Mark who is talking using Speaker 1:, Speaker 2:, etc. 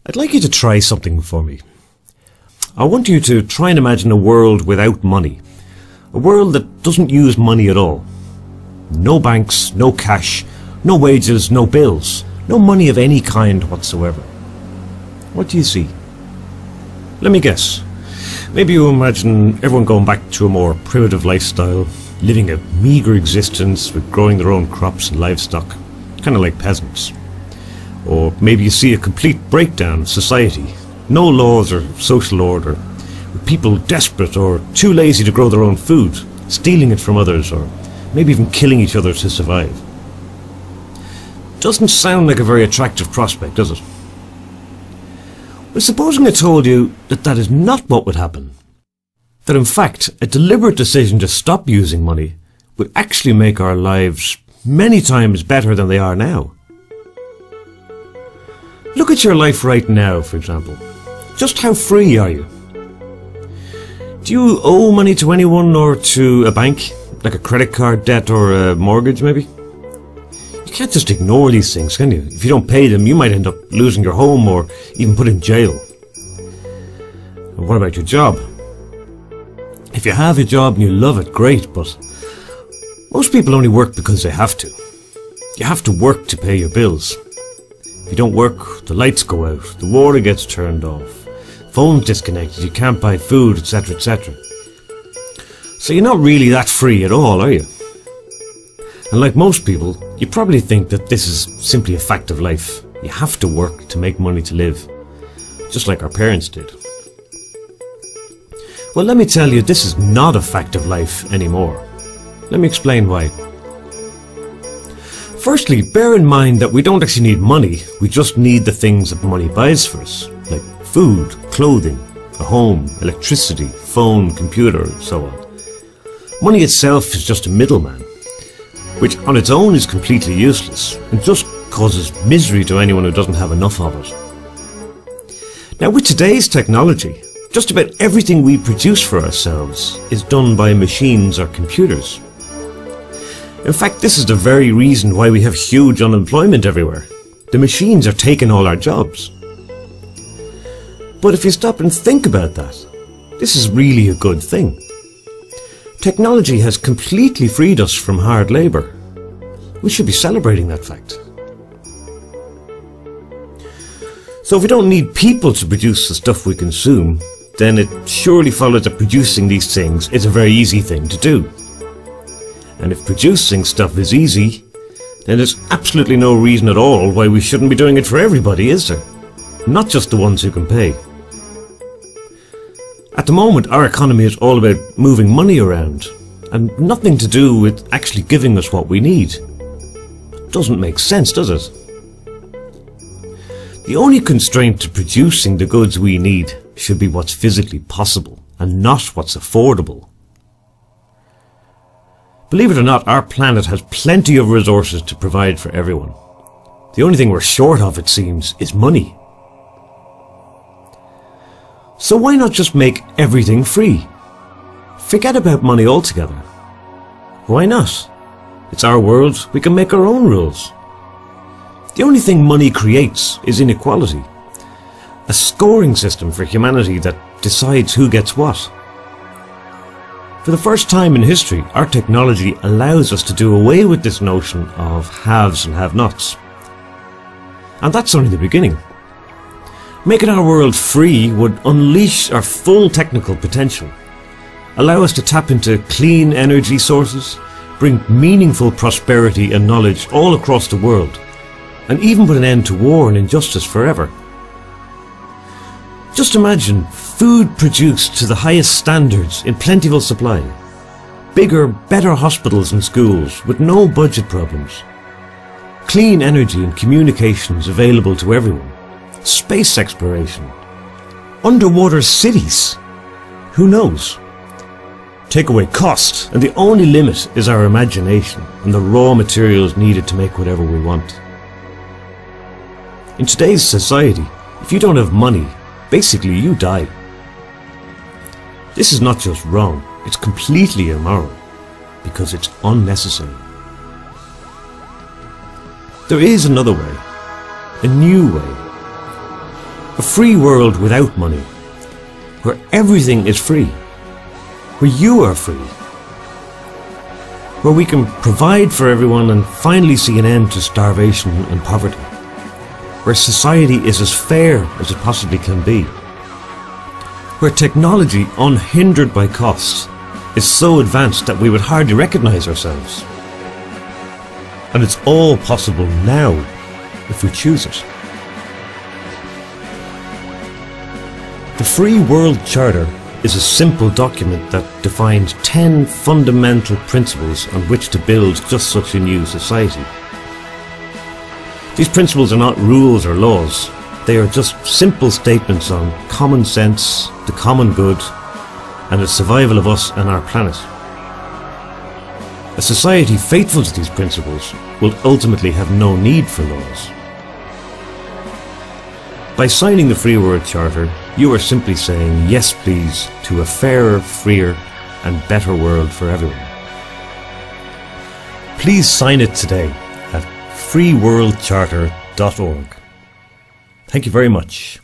Speaker 1: I'd like you to try something for me. I want you to try and imagine a world without money. A world that doesn't use money at all. No banks, no cash, no wages, no bills, no money of any kind whatsoever. What do you see? Let me guess. Maybe you imagine everyone going back to a more primitive lifestyle, living a meagre existence with growing their own crops and livestock, kind of like peasants. Or maybe you see a complete breakdown of society, no laws or social order, with people desperate or too lazy to grow their own food, stealing it from others, or maybe even killing each other to survive. Doesn't sound like a very attractive prospect, does it? But supposing I told you that that is not what would happen. That in fact, a deliberate decision to stop using money would actually make our lives many times better than they are now. Look at your life right now, for example. Just how free are you? Do you owe money to anyone or to a bank? Like a credit card debt or a mortgage, maybe? You can't just ignore these things, can you? If you don't pay them, you might end up losing your home or even put in jail. And what about your job? If you have a job and you love it, great, but most people only work because they have to. You have to work to pay your bills. If you don't work, the lights go out, the water gets turned off, phone's disconnected, you can't buy food, etc., etc. So you're not really that free at all, are you? And like most people, you probably think that this is simply a fact of life. You have to work to make money to live, just like our parents did. Well, let me tell you, this is not a fact of life anymore. Let me explain why. Firstly, bear in mind that we don't actually need money, we just need the things that money buys for us, like food, clothing, a home, electricity, phone, computer, and so on. Money itself is just a middleman, which on its own is completely useless and just causes misery to anyone who doesn't have enough of it. Now, with today's technology, just about everything we produce for ourselves is done by machines or computers. In fact, this is the very reason why we have huge unemployment everywhere. The machines are taking all our jobs. But if you stop and think about that, this is really a good thing. Technology has completely freed us from hard labour. We should be celebrating that fact. So if we don't need people to produce the stuff we consume, then it surely follows that producing these things is a very easy thing to do. And if producing stuff is easy, then there's absolutely no reason at all why we shouldn't be doing it for everybody, is there? Not just the ones who can pay. At the moment, our economy is all about moving money around, and nothing to do with actually giving us what we need. Doesn't make sense, does it? The only constraint to producing the goods we need should be what's physically possible, and not what's affordable. Believe it or not, our planet has plenty of resources to provide for everyone. The only thing we're short of, it seems, is money. So why not just make everything free? Forget about money altogether. Why not? It's our world, we can make our own rules. The only thing money creates is inequality. A scoring system for humanity that decides who gets what. For the first time in history, our technology allows us to do away with this notion of haves and have-nots. And that's only the beginning. Making our world free would unleash our full technical potential, allow us to tap into clean energy sources, bring meaningful prosperity and knowledge all across the world, and even put an end to war and injustice forever. Just imagine food produced to the highest standards in plentiful supply, bigger, better hospitals and schools with no budget problems, clean energy and communications available to everyone, space exploration, underwater cities. Who knows? Take away cost, and the only limit is our imagination and the raw materials needed to make whatever we want. In today's society, if you don't have money, basically you die. This is not just wrong, it's completely immoral, because it's unnecessary. There is another way, a new way. A free world without money, where everything is free, where you are free, where we can provide for everyone and finally see an end to starvation and poverty, where society is as fair as it possibly can be, where technology, unhindered by costs, is so advanced that we would hardly recognise ourselves. And it's all possible now, if we choose it. The Free World Charter is a simple document that defines 10 fundamental principles on which to build just such a new society. These principles are not rules or laws. They are just simple statements on common sense, the common good, and the survival of us and our planet. A society faithful to these principles will ultimately have no need for laws. By signing the Free World Charter, you are simply saying yes please to a fairer, freer and better world for everyone. Please sign it today at freeworldcharter.org. Thank you very much.